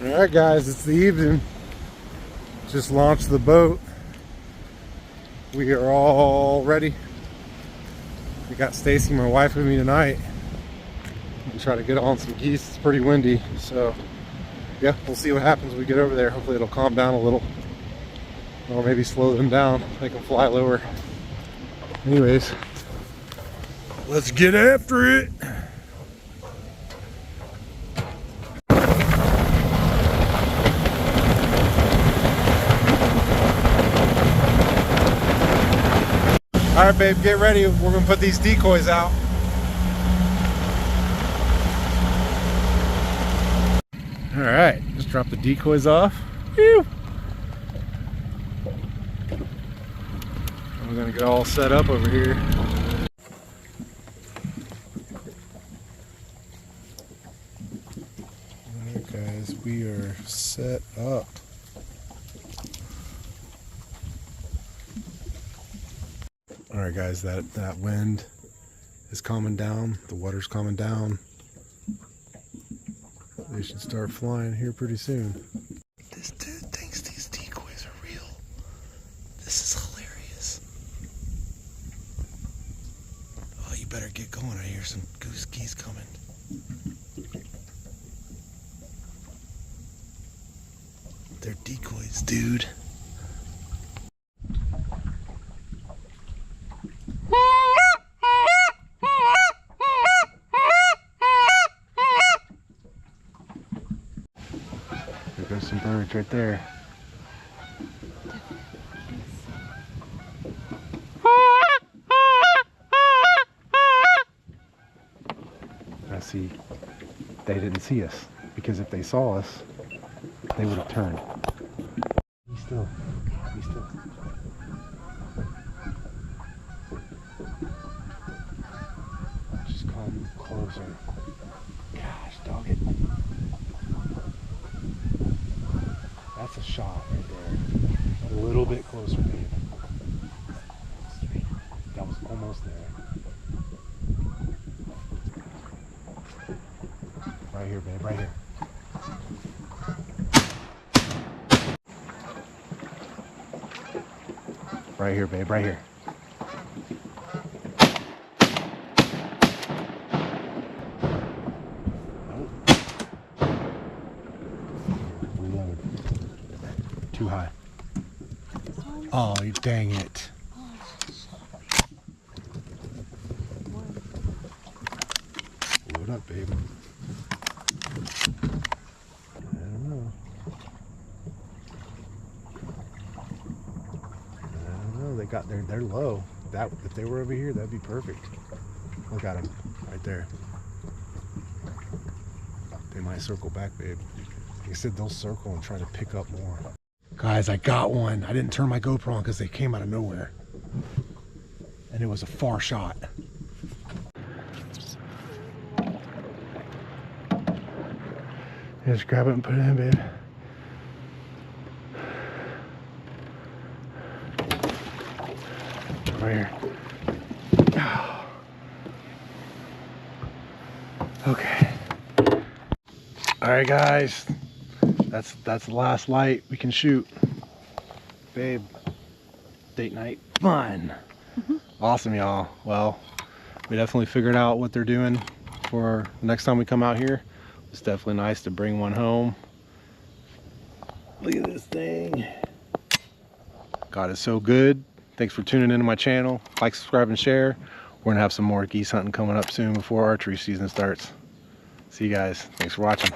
Alright guys, it's the evening. Just launched the boat. We are all ready. We got Stacy, my wife, with me tonight. And try to get on some geese. It's pretty windy, so yeah, we'll see what happens when we get over there. Hopefully it'll calm down a little. Or maybe slow them down, make them fly lower. Anyways, let's get after it. All right, babe, get ready. We're gonna put these decoys out. All right, just drop the decoys off. Whew. We're gonna get all set up over here. All right, guys, we are set up. All right, guys, that wind is calming down. The water's calming down. They should start flying here pretty soon. This dude thinks these decoys are real. This is hilarious. Oh, you better get going. I hear some geese coming. They're decoys, dude. There's some birds right there. I see they didn't see us, because if they saw us, they would have turned. Be still. Be still. Just come closer. Gosh, dog it. That's a shot right there. A little bit closer, babe. That was almost there. Right here, babe, right here. Right here, babe, right here. Reload. Too high. Oh, dang it. Load up, babe. I don't know. They're low. If they were over here, that'd be perfect. Look at them right there. They might circle back, babe. Like I said, they'll circle and try to pick up more. Guys, I got one. I didn't turn my GoPro on because they came out of nowhere. And it was a far shot. Just grab it and put it in, babe. Right here. Okay. All right, guys. That's the last light we can shoot. Babe, date night fun. Awesome, y'all. Well, we definitely figured out what they're doing for the next time we come out here. It's definitely nice to bring one home. Look at this thing. God is so good. Thanks for tuning into my channel. Like, subscribe, and share. We're gonna have some more geese hunting coming up soon before archery season starts. See you guys. Thanks for watching.